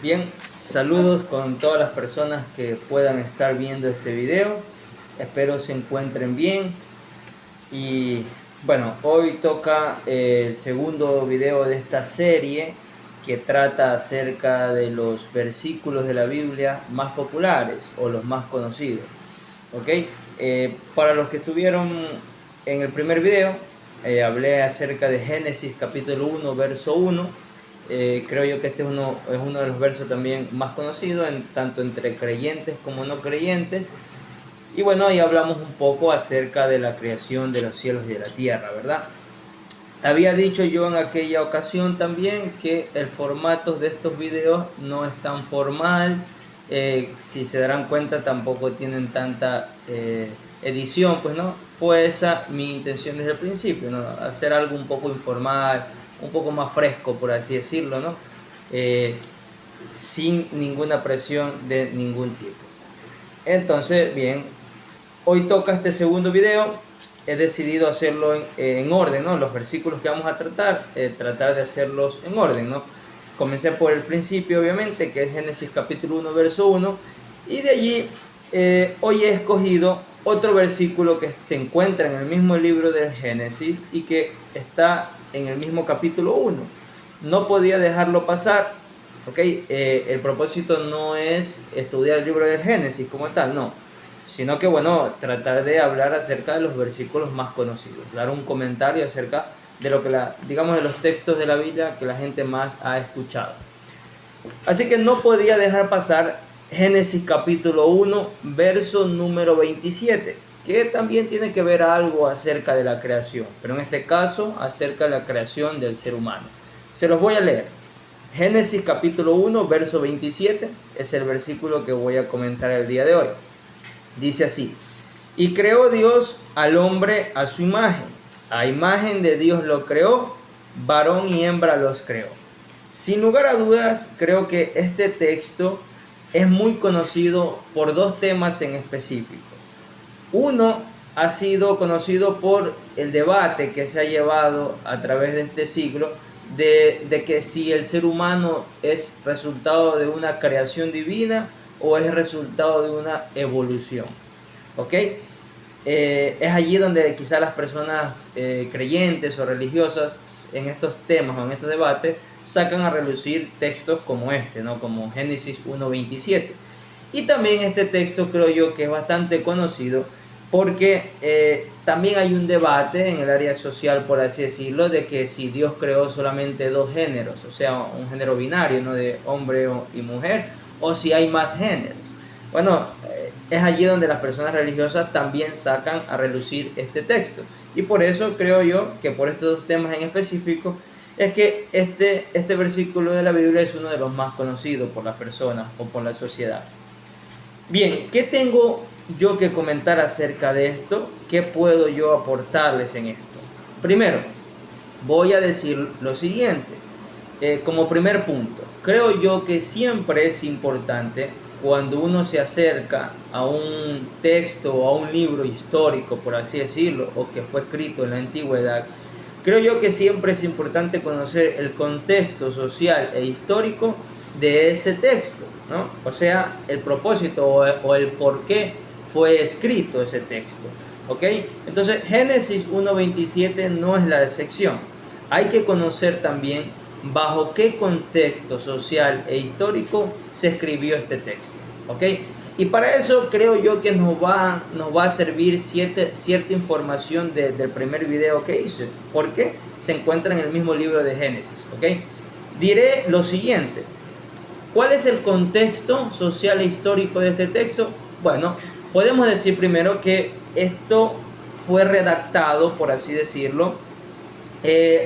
Bien, saludos con todas las personas que puedan estar viendo este video. Espero se encuentren bien. Y bueno, hoy toca el segundo video de esta serie que trata acerca de los versículos de la Biblia más populares o los más conocidos. ¿Ok? Para los que estuvieron en el primer video, hablé acerca de Génesis capítulo 1, verso 1. Creo yo que este es uno de los versos también más conocidos, tanto entre creyentes como no creyentes. Y bueno, ahí hablamos un poco acerca de la creación de los cielos y de la tierra, ¿verdad? Había dicho yo en aquella ocasión también que el formato de estos videos no es tan formal. Si se darán cuenta, tampoco tienen tanta edición, pues no. Fue esa mi intención desde el principio, ¿no? Hacer algo un poco informal, un poco más fresco, por así decirlo, ¿no? Sin ninguna presión de ningún tipo. Entonces, bien, hoy toca este segundo video. He decidido hacerlo en orden, ¿no? Los versículos que vamos a tratar de hacerlos en orden, ¿no? Comencé por el principio, obviamente, que es Génesis capítulo 1, verso 1. Y de allí, hoy he escogido otro versículo que se encuentra en el mismo libro del Génesis y que está en el mismo capítulo 1. No podía dejarlo pasar, ¿ok? El propósito no es estudiar el libro del Génesis como tal, no, sino que bueno, tratar de hablar acerca de los versículos más conocidos, dar un comentario acerca de lo que digamos, de los textos de la Biblia que la gente más ha escuchado. Así que no podía dejar pasar Génesis capítulo 1, verso número 27, que también tiene que ver algo acerca de la creación, pero en este caso acerca de la creación del ser humano. Se los voy a leer. Génesis capítulo 1, verso 27 es el versículo que voy a comentar el día de hoy. Dice así: y creó Dios al hombre a su imagen, a imagen de Dios lo creó, varón y hembra los creó. Sin lugar a dudas, creo que este texto es muy conocido por dos temas en específico. Uno ha sido conocido por el debate que se ha llevado a través de este siglo de que si el ser humano es resultado de una creación divina o es resultado de una evolución. ¿Ok? Es allí donde quizás las personas creyentes o religiosas en estos temas o en estos debates sacan a relucir textos como este, ¿no? Como Génesis 1.27. Y también este texto creo yo que es bastante conocido porque también hay un debate en el área social, por así decirlo, de que si Dios creó solamente dos géneros, o sea, un género binario, ¿no? De hombre y mujer, o si hay más géneros. Bueno, es allí donde las personas religiosas también sacan a relucir este texto. Y por eso creo yo que por estos dos temas en específico es que este versículo de la Biblia es uno de los más conocidos por las personas o por la sociedad. Bien, ¿qué tengo yo que comentar acerca de esto? ¿Qué puedo yo aportarles en esto? Primero, voy a decir lo siguiente. Como primer punto, creo yo que siempre es importante cuando uno se acerca a un texto o a un libro histórico, por así decirlo, o que fue escrito en la antigüedad, creo yo que siempre es importante conocer el contexto social e histórico de ese texto, ¿no? O sea, el propósito o el por qué fue escrito ese texto, ¿ok? Entonces, Génesis 1.27 no es la excepción. Hay que conocer también bajo qué contexto social e histórico se escribió este texto, ¿ok? Y para eso creo yo que nos va a servir cierta información del primer video que hice, porque se encuentra en el mismo libro de Génesis, ¿ok? Diré lo siguiente: ¿cuál es el contexto social e histórico de este texto? Bueno, podemos decir primero que esto fue redactado, por así decirlo,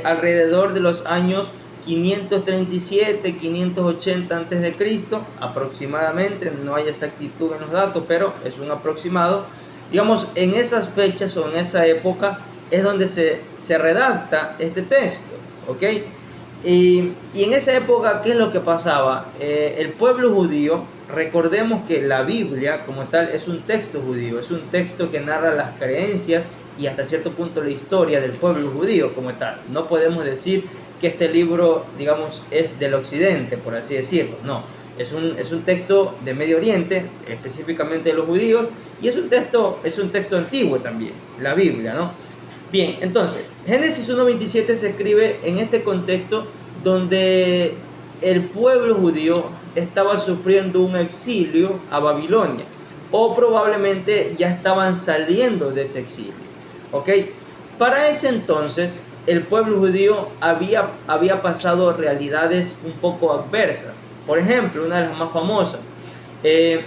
alrededor de los años 537, 580 antes de Cristo, aproximadamente. No hay exactitud en los datos, pero es un aproximado. Digamos, en esas fechas o en esa época es donde se redacta este texto, ¿ok? Y en esa época, ¿qué es lo que pasaba? El pueblo judío, recordemos que la Biblia como tal es un texto judío, es un texto que narra las creencias y hasta cierto punto la historia del pueblo judío como tal. No podemos decir que este libro, digamos, es del occidente, por así decirlo, no. Es un texto de Medio Oriente, específicamente de los judíos, y es un texto antiguo también, la Biblia, ¿no? Bien, entonces, Génesis 1:27 se escribe en este contexto donde el pueblo judío estaba sufriendo un exilio a Babilonia, o probablemente ya estaban saliendo de ese exilio, ¿ok? Para ese entonces, el pueblo judío había pasado realidades un poco adversas. Por ejemplo, una de las más famosas eh,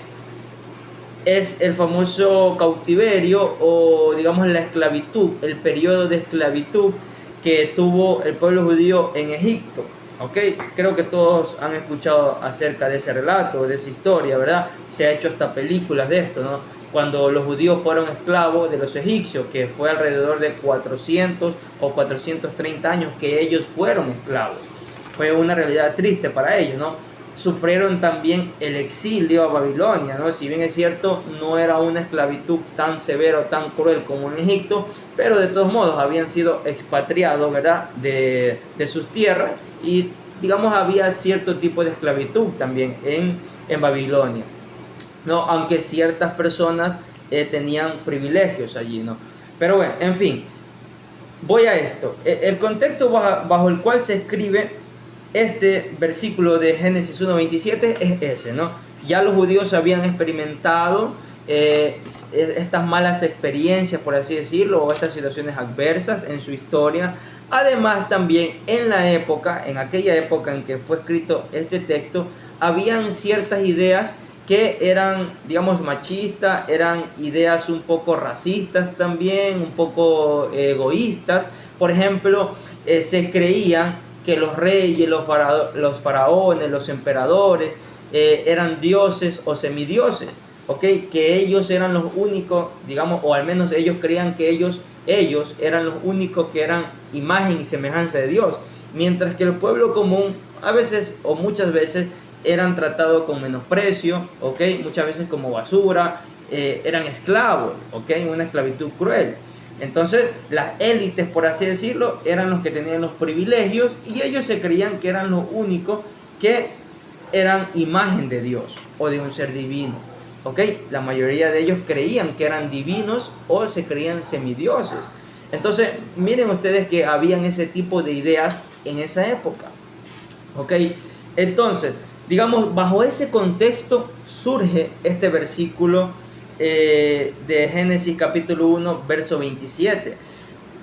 es el famoso cautiverio o digamos la esclavitud, el periodo de esclavitud que tuvo el pueblo judío en Egipto. ¿Ok? Creo que todos han escuchado acerca de ese relato, de esa historia, ¿verdad? Se ha hecho hasta películas de esto, ¿no? Cuando los judíos fueron esclavos de los egipcios, que fue alrededor de 400 o 430 años que ellos fueron esclavos. Fue una realidad triste para ellos, ¿no? Sufrieron también el exilio a Babilonia, ¿no? Si bien es cierto, no era una esclavitud tan severa o tan cruel como en Egipto, pero de todos modos habían sido expatriados, ¿verdad? De sus tierras y, digamos, había cierto tipo de esclavitud también en Babilonia, ¿no? Aunque ciertas personas tenían privilegios allí, ¿no? Pero bueno, en fin, voy a esto. El contexto bajo el cual se escribe este versículo de Génesis 1:27 es ese, ¿no? Ya los judíos habían experimentado estas malas experiencias, por así decirlo, o estas situaciones adversas en su historia. Además, también en aquella época en que fue escrito este texto, habían ciertas ideas que eran, digamos, machistas, eran ideas un poco racistas también, un poco egoístas. Por ejemplo, se creían que los reyes, los faraones, los emperadores eran dioses o semidioses, ¿ok? Que ellos eran los únicos, digamos, o al menos ellos creían que ellos eran los únicos que eran imagen y semejanza de Dios, mientras que el pueblo común a veces o muchas veces eran tratados con menosprecio, ¿ok? Muchas veces como basura, eran esclavos, ¿ok? Una esclavitud cruel. Entonces, las élites, por así decirlo, eran los que tenían los privilegios y ellos se creían que eran los únicos que eran imagen de Dios o de un ser divino, ¿ok? La mayoría de ellos creían que eran divinos o se creían semidioses. Entonces, miren ustedes que habían ese tipo de ideas en esa época, ¿ok? Entonces, digamos, bajo ese contexto surge este versículo de Génesis capítulo 1, verso 27.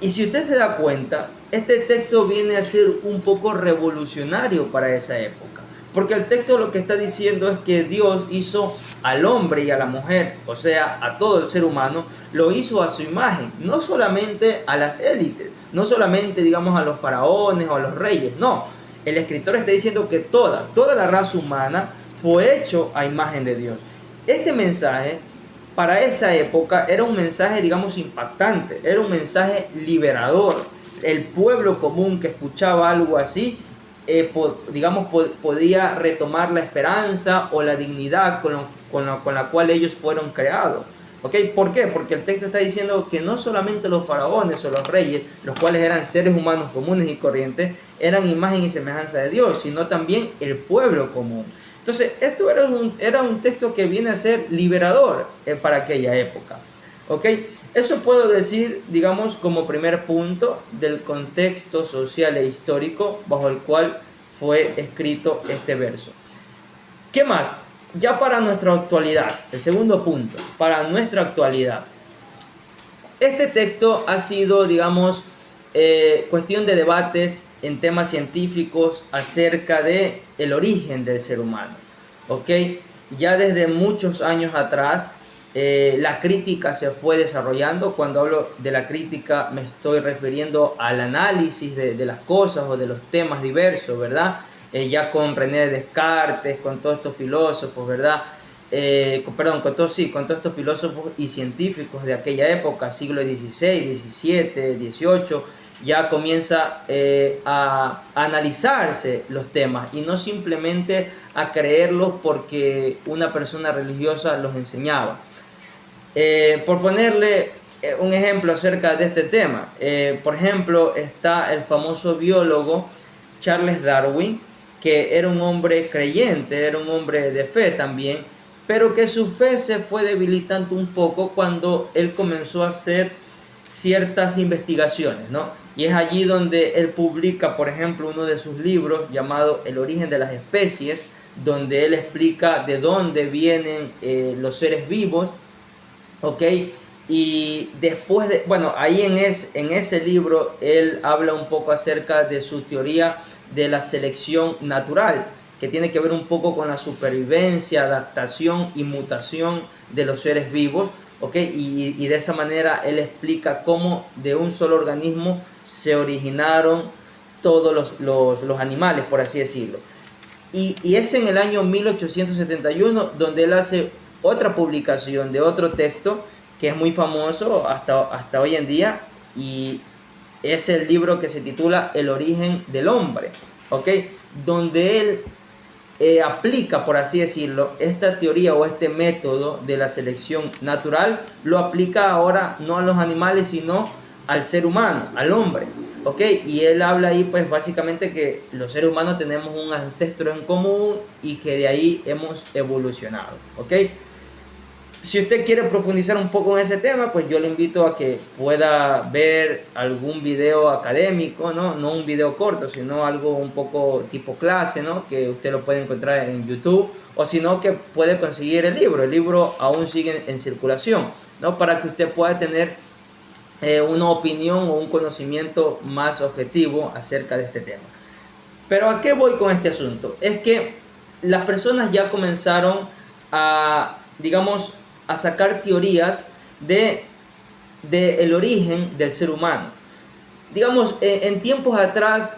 Y si usted se da cuenta, este texto viene a ser un poco revolucionario para esa época. Porque el texto lo que está diciendo es que Dios hizo al hombre y a la mujer, o sea, a todo el ser humano, lo hizo a su imagen, no solamente a las élites, no solamente, digamos, a los faraones o a los reyes, no. El escritor está diciendo que toda la raza humana fue hecho a imagen de Dios. Este mensaje, para esa época, era un mensaje, digamos, impactante, era un mensaje liberador. El pueblo común que escuchaba algo así, podía retomar la esperanza o la dignidad con la cual ellos fueron creados. ¿Ok? ¿Por qué? Porque el texto está diciendo que no solamente los faraones o los reyes, los cuales eran seres humanos comunes y corrientes, eran imagen y semejanza de Dios, sino también el pueblo común. Entonces, esto era un texto que viene a ser liberador para aquella época. ¿Ok? Eso puedo decir, digamos, como primer punto del contexto social e histórico bajo el cual fue escrito este verso. ¿Qué más? Ya para nuestra actualidad, el segundo punto, para nuestra actualidad. Este texto ha sido, digamos, cuestión de debates en temas científicos acerca de el origen del ser humano. ¿Ok? Ya desde muchos años atrás, la crítica se fue desarrollando. Cuando hablo de la crítica me estoy refiriendo al análisis de las cosas o de los temas diversos, ¿verdad? Ya con René Descartes, con todos estos filósofos, ¿verdad? Con todos estos filósofos y científicos de aquella época, siglo XVI, XVII, XVIII, ya comienza a analizarse los temas y no simplemente a creerlos porque una persona religiosa los enseñaba. Por ponerle un ejemplo acerca de este tema, por ejemplo, está el famoso biólogo Charles Darwin, que era un hombre creyente, era un hombre de fe también, pero que su fe se fue debilitando un poco cuando él comenzó a hacer ciertas investigaciones, ¿no? Y es allí donde él publica, por ejemplo, uno de sus libros llamado El origen de las especies, donde él explica de dónde vienen los seres vivos, ¿ok? Y después de, bueno, ahí en ese libro él habla un poco acerca de su teoría de la selección natural, que tiene que ver un poco con la supervivencia, adaptación y mutación de los seres vivos, ¿ok? Y de esa manera él explica cómo de un solo organismo se originaron todos los animales, por así decirlo. Y es en el año 1871 donde él hace otra publicación de otro texto que es muy famoso hasta hoy en día, y es el libro que se titula El origen del hombre, ¿ok? Donde él aplica, por así decirlo, esta teoría o este método de la selección natural, lo aplica ahora no a los animales, sino al ser humano, al hombre, ¿ok? Y él habla ahí, pues básicamente que los seres humanos tenemos un ancestro en común y que de ahí hemos evolucionado, ¿ok? Si usted quiere profundizar un poco en ese tema, pues yo le invito a que pueda ver algún video académico, ¿no? No un video corto, sino algo un poco tipo clase, ¿no? Que usted lo puede encontrar en YouTube, o si no, que puede conseguir el libro. El libro aún sigue en circulación, ¿no? Para que usted pueda tener una opinión o un conocimiento más objetivo acerca de este tema. Pero ¿a qué voy con este asunto? Es que las personas ya comenzaron a, digamos, a sacar teorías de el origen del ser humano. Digamos, en tiempos atrás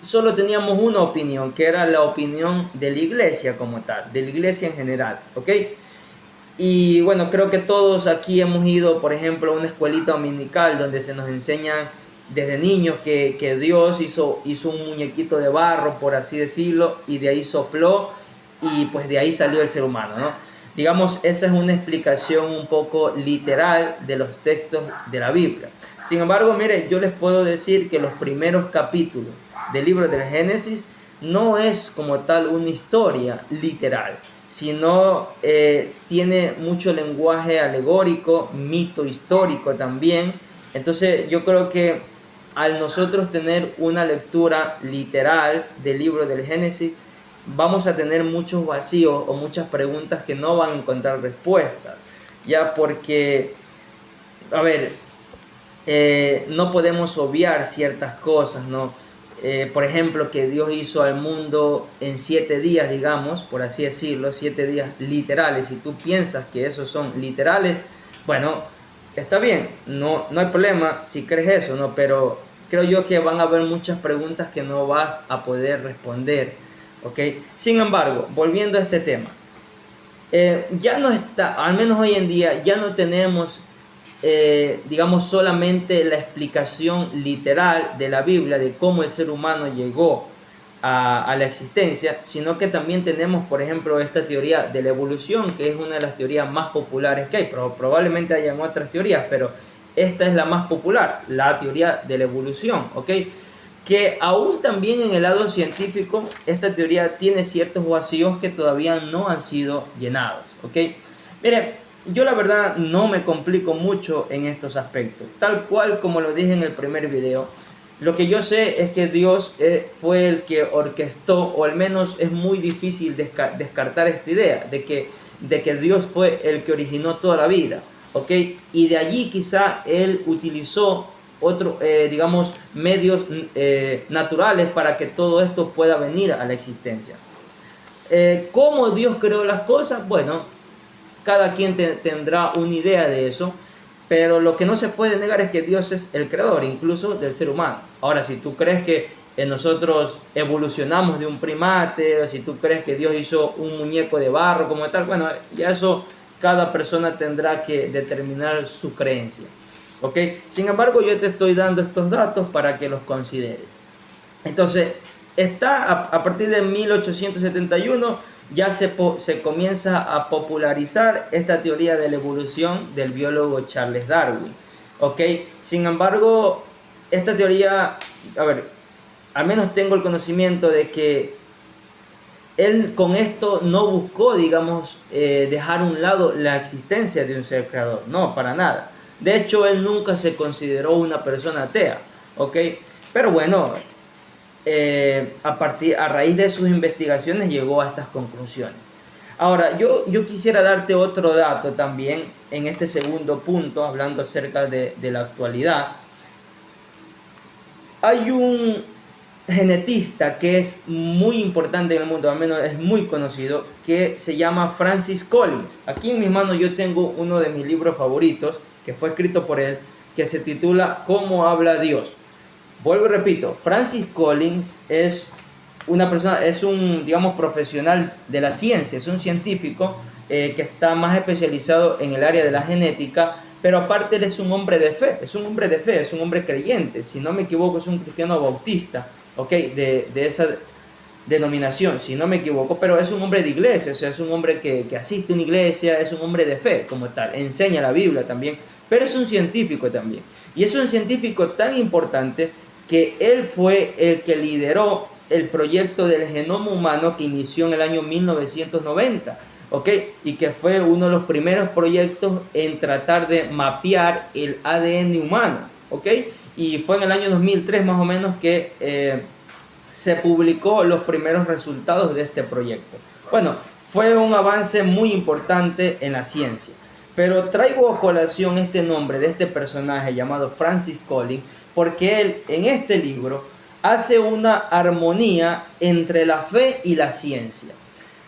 solo teníamos una opinión, que era la opinión de la iglesia como tal, de la iglesia en general, ¿ok? Y bueno, creo que todos aquí hemos ido, por ejemplo, a una escuelita dominical donde se nos enseña desde niños que Dios hizo un muñequito de barro, por así decirlo, y de ahí sopló y pues de ahí salió el ser humano, ¿no? Digamos, esa es una explicación un poco literal de los textos de la Biblia. Sin embargo, mire, yo les puedo decir que los primeros capítulos del libro del Génesis no es como tal una historia literal, sino tiene mucho lenguaje alegórico, mito histórico también. Entonces yo creo que al nosotros tener una lectura literal del libro del Génesis, vamos a tener muchos vacíos o muchas preguntas que no van a encontrar respuesta, ya porque, a ver, no podemos obviar ciertas cosas, ¿no? Por ejemplo, que Dios hizo al mundo en 7 días, digamos, por así decirlo, 7 días literales. Si tú piensas que esos son literales, bueno, está bien, no hay problema si crees eso, ¿no? Pero creo yo que van a haber muchas preguntas que no vas a poder responder, ¿ok? Sin embargo, volviendo a este tema, ya no está, al menos hoy en día, ya no tenemos digamos, solamente la explicación literal de la Biblia de cómo el ser humano llegó a la existencia, sino que también tenemos, por ejemplo, esta teoría de la evolución, que es una de las teorías más populares que hay. Probablemente hayan otras teorías, pero esta es la más popular, la teoría de la evolución, ¿ok? Que aún también en el lado científico, esta teoría tiene ciertos vacíos que todavía no han sido llenados, ¿ok? Mire, yo la verdad no me complico mucho en estos aspectos, tal cual como lo dije en el primer video. Lo que yo sé es que Dios fue el que orquestó, o al menos es muy difícil descartar esta idea de que Dios fue el que originó toda la vida, ¿ok? Y de allí quizá Él utilizó otros, digamos, medios naturales para que todo esto pueda venir a la existencia. ¿Cómo Dios creó las cosas? Bueno, cada quien tendrá una idea de eso, pero lo que no se puede negar es que Dios es el creador, incluso del ser humano. Ahora, si tú crees que nosotros evolucionamos de un primate, o si tú crees que Dios hizo un muñeco de barro como tal, bueno, ya eso cada persona tendrá que determinar su creencia, ¿ok? Sin embargo, yo te estoy dando estos datos para que los consideres. Entonces, a partir de 1871 ya se comienza a popularizar esta teoría de la evolución del biólogo Charles Darwin, ¿ok? Sin embargo, esta teoría, a ver, al menos tengo el conocimiento de que él con esto no buscó, digamos, dejar a un lado la existencia de un ser creador, no, para nada. De hecho, él nunca se consideró una persona atea, ¿ok? Pero bueno, a raíz de sus investigaciones llegó a estas conclusiones. Ahora, yo quisiera darte otro dato también en este segundo punto, hablando acerca de la actualidad. Hay un genetista que es muy importante en el mundo, al menos es muy conocido, que se llama Francis Collins. Aquí en mis manos yo tengo uno de mis libros favoritos, que fue escrito por él, que se titula ¿Cómo habla Dios? Vuelvo y repito, Francis Collins es una persona, es un, digamos, profesional de la ciencia, es un científico que está más especializado en el área de la genética, pero aparte él es un hombre de fe, es un hombre de fe, es un hombre creyente, si no me equivoco es un cristiano bautista, ¿ok? De esa denominación, si no me equivoco, pero es un hombre de iglesia, o sea, es un hombre que asiste a una iglesia, es un hombre de fe como tal, enseña la Biblia también, pero es un científico también. Y es un científico tan importante que él fue el que lideró el proyecto del genoma humano que inició en el año 1990, ¿ok? Y que fue uno de los primeros proyectos en tratar de mapear el ADN humano, ¿ok? Y fue en el año 2003 más o menos que se publicó los primeros resultados de este proyecto. Bueno, fue un avance muy importante en la ciencia, pero traigo a colación este nombre de este personaje llamado Francis Collins porque él en este libro hace una armonía entre la fe y la ciencia.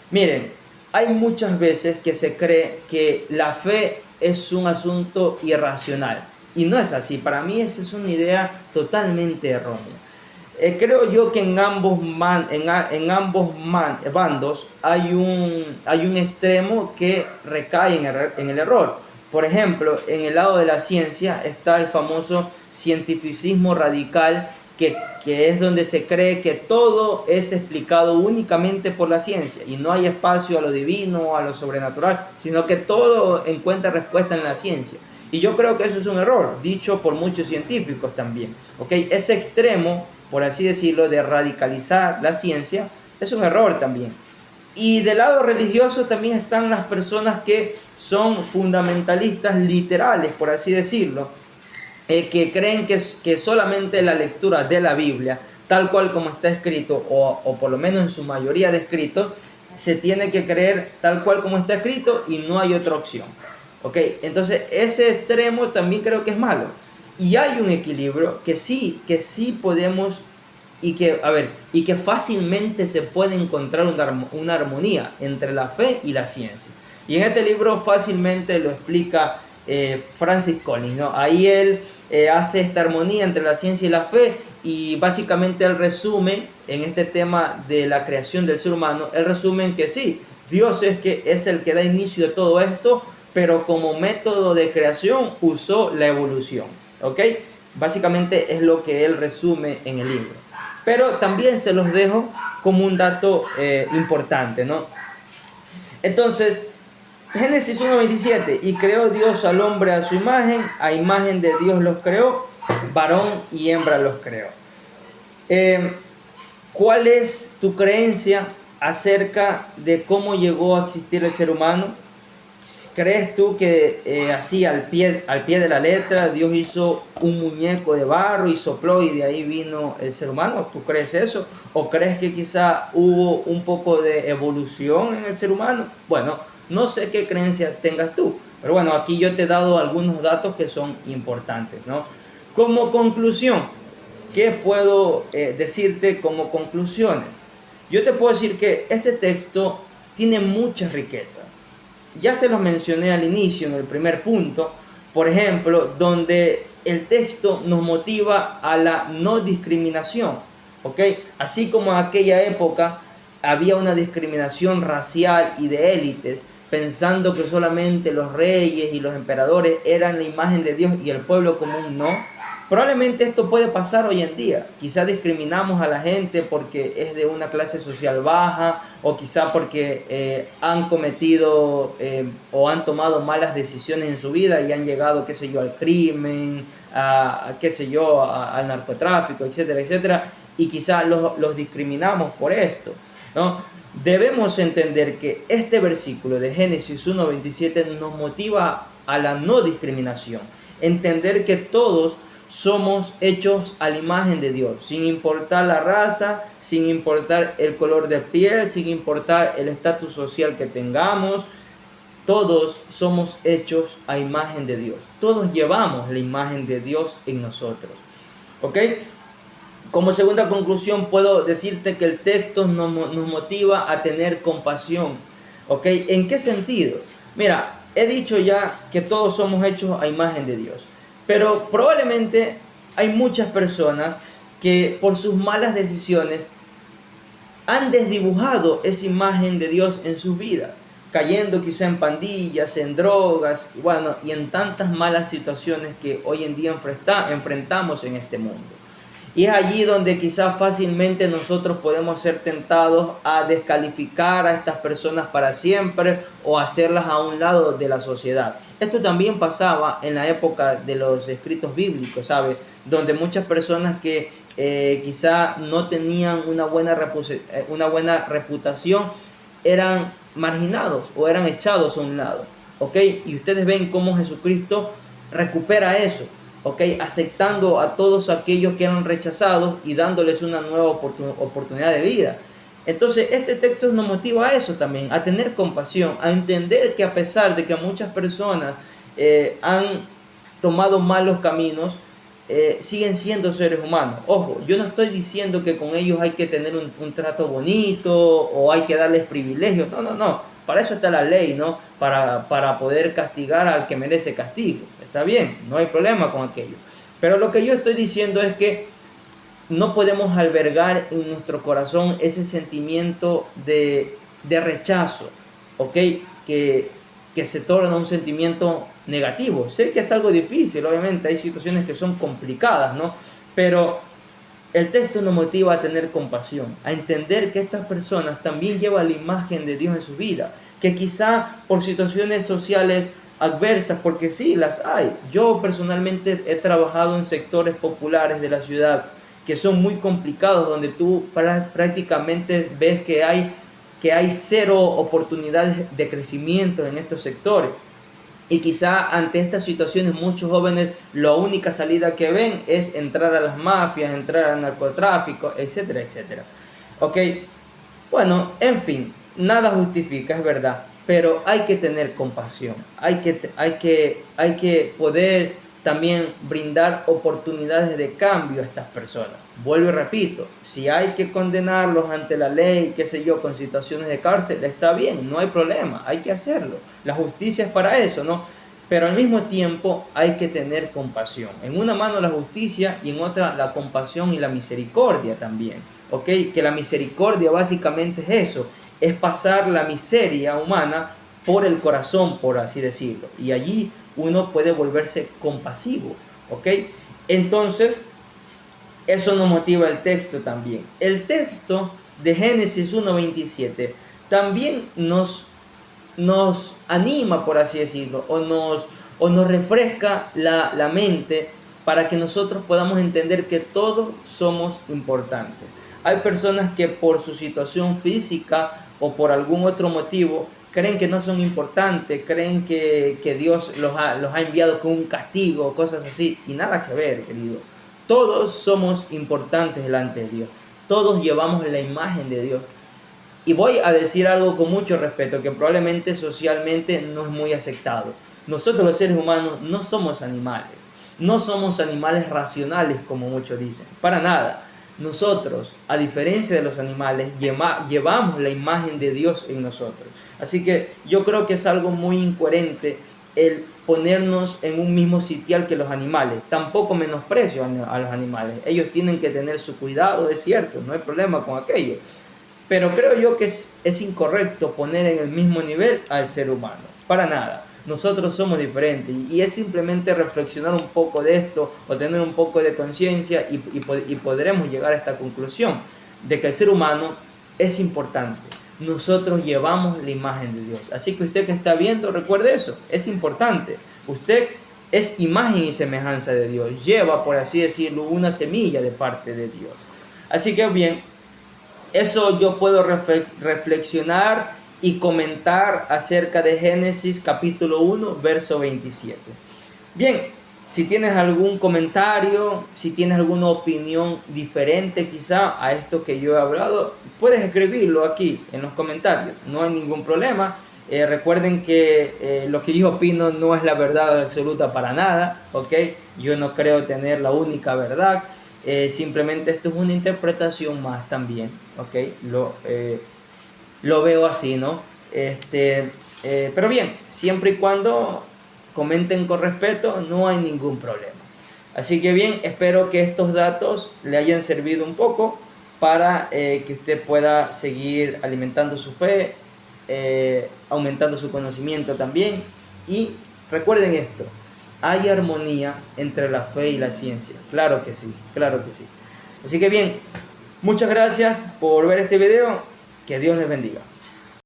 Miren, hay muchas veces que se cree que la fe es un asunto irracional y no es así. Para mí esa es una idea totalmente errónea. Creo yo que en ambos bandos hay un extremo que recae en el error. Por ejemplo, en el lado de la ciencia está el famoso cientificismo radical, que es donde se cree que todo es explicado únicamente por la ciencia y no hay espacio a lo divino o a lo sobrenatural, sino que todo encuentra respuesta en la ciencia. Y yo creo que eso es un error, dicho por muchos científicos también. ¿Okay? Ese extremo, por así decirlo, de radicalizar la ciencia, es un error también. Y del lado religioso también están las personas que son fundamentalistas literales, por así decirlo, que creen que solamente la lectura de la Biblia, tal cual como está escrito, o por lo menos en su mayoría de escritos, se tiene que creer tal cual como está escrito y no hay otra opción. ¿Ok? Entonces ese extremo también creo que es malo. Y hay un equilibrio que sí podemos y que fácilmente se puede encontrar una armonía entre la fe y la ciencia. Y en este libro fácilmente lo explica Francis Collins, ¿no? Ahí él hace esta armonía entre la ciencia y la fe y básicamente él resume en este tema de la creación del ser humano, él resume en que sí, Dios es el que da inicio a todo esto, pero como método de creación usó la evolución, ¿ok? Básicamente es lo que él resume en el libro. Pero también se los dejo como un dato importante, ¿no? Entonces, Génesis 1:27, y creó Dios al hombre a su imagen, a imagen de Dios los creó, varón y hembra los creó. ¿Cuál es tu creencia acerca de cómo llegó a existir el ser humano? ¿Crees tú que así al pie de la letra Dios hizo un muñeco de barro y sopló y de ahí vino el ser humano? ¿Tú crees eso? ¿O crees que quizá hubo un poco de evolución en el ser humano? Bueno, no sé qué creencia tengas tú, pero bueno, aquí yo te he dado algunos datos que son importantes, ¿no? Como conclusión, ¿qué puedo decirte como conclusiones? Yo te puedo decir que este texto tiene mucha riqueza. Ya se los mencioné al inicio, en el primer punto, por ejemplo, donde el texto nos motiva a la no discriminación, ¿ok? Así como en aquella época había una discriminación racial y de élites, pensando que solamente los reyes y los emperadores eran la imagen de Dios y el pueblo común no. Probablemente esto puede pasar hoy en día. Quizá discriminamos a la gente porque es de una clase social baja o quizá porque han cometido o han tomado malas decisiones en su vida y han llegado, qué sé yo, al crimen, al narcotráfico, etcétera, etcétera. Y quizá los discriminamos por esto, ¿no? Debemos entender que este versículo de Génesis 1:27 nos motiva a la no discriminación. Entender que todos somos hechos a la imagen de Dios, sin importar la raza, sin importar el color de piel, sin importar el estatus social que tengamos. Todos somos hechos a imagen de Dios. Todos llevamos la imagen de Dios en nosotros. ¿Ok? Como segunda conclusión, puedo decirte que el texto nos motiva a tener compasión. ¿Ok? ¿En qué sentido? Mira, he dicho ya que todos somos hechos a imagen de Dios. Pero probablemente hay muchas personas que por sus malas decisiones han desdibujado esa imagen de Dios en sus vidas, cayendo quizá en pandillas, en drogas, bueno, y en tantas malas situaciones que hoy en día enfrentamos en este mundo. Y es allí donde quizás fácilmente nosotros podemos ser tentados a descalificar a estas personas para siempre o hacerlas a un lado de la sociedad. Esto también pasaba en la época de los escritos bíblicos, ¿sabes? Donde muchas personas que quizá no tenían una buena reputación eran marginados o eran echados a un lado, ¿ok? Y ustedes ven cómo Jesucristo recupera eso, ¿ok? Aceptando a todos aquellos que eran rechazados y dándoles una nueva oportunidad de vida. Entonces este texto nos motiva a eso también, a tener compasión, a entender que a pesar de que muchas personas han tomado malos caminos, siguen siendo seres humanos. Ojo, yo no estoy diciendo que con ellos hay que tener un trato bonito o hay que darles privilegios. No, no, no. Para eso está la ley, ¿no? Para poder castigar al que merece castigo. Está bien, no hay problema con aquello. Pero lo que yo estoy diciendo es que no podemos albergar en nuestro corazón ese sentimiento de rechazo, ¿ok? Que se torna un sentimiento negativo. Sé que es algo difícil, obviamente, hay situaciones que son complicadas, ¿no? Pero el texto nos motiva a tener compasión, a entender que estas personas también llevan la imagen de Dios en su vida, que quizá por situaciones sociales adversas, porque sí, las hay. Yo personalmente he trabajado en sectores populares de la ciudad que son muy complicados, donde tú prácticamente ves que hay cero oportunidades de crecimiento en estos sectores. Y quizá ante estas situaciones muchos jóvenes la única salida que ven es entrar a las mafias, entrar al narcotráfico, etcétera, etcétera. Ok, bueno, en fin, nada justifica, es verdad, pero hay que tener compasión, hay que poder también brindar oportunidades de cambio a estas personas. Vuelvo y repito, si hay que condenarlos ante la ley, qué sé yo, con situaciones de cárcel, está bien, no hay problema, hay que hacerlo. La justicia es para eso, ¿no? Pero al mismo tiempo hay que tener compasión. En una mano la justicia y en otra la compasión y la misericordia también. ¿Ok? Que la misericordia básicamente es eso, es pasar la miseria humana por el corazón, por así decirlo. Y allí uno puede volverse compasivo. ¿Ok? Entonces, eso nos motiva el texto también. El texto de Génesis 1:27 también nos anima, por así decirlo, o nos refresca la mente para que nosotros podamos entender que todos somos importantes. Hay personas que por su situación física o por algún otro motivo creen que no son importantes, creen que Dios los ha enviado con un castigo, cosas así, y nada que ver, querido. Todos somos importantes delante de Dios. Todos llevamos la imagen de Dios. Y voy a decir algo con mucho respeto, que probablemente socialmente no es muy aceptado. Nosotros los seres humanos no somos animales. No somos animales racionales como muchos dicen. Para nada. Nosotros, a diferencia de los animales, llevamos la imagen de Dios en nosotros. Así que yo creo que es algo muy incoherente el ponernos en un mismo sitial que los animales. Tampoco menosprecio a los animales. Ellos tienen que tener su cuidado, es cierto, no hay problema con aquello. Pero creo yo que es incorrecto poner en el mismo nivel al ser humano. Para nada. Nosotros somos diferentes y es simplemente reflexionar un poco de esto o tener un poco de conciencia y podremos llegar a esta conclusión de que el ser humano es importante. Nosotros llevamos la imagen de Dios. Así que usted que está viendo, recuerde eso, es importante. Usted es imagen y semejanza de Dios. Lleva, por así decirlo, una semilla de parte de Dios. Así que bien, Eso yo puedo reflexionar y comentar acerca de Génesis capítulo 1, verso 27. Bien, si tienes algún comentario, si tienes alguna opinión diferente quizá a esto que yo he hablado, puedes escribirlo aquí en los comentarios, no hay ningún problema. Recuerden que lo que yo opino no es la verdad absoluta para nada, ¿ok? Yo no creo tener la única verdad, simplemente esto es una interpretación más también, ¿ok? Lo veo así, ¿no? Pero bien, siempre y cuando comenten con respeto, no hay ningún problema. Así que bien, espero que estos datos le hayan servido un poco para que usted pueda seguir alimentando su fe, aumentando su conocimiento también. Y recuerden esto, hay armonía entre la fe y la ciencia. Claro que sí, claro que sí. Así que bien, muchas gracias por ver este video. Que Dios les bendiga.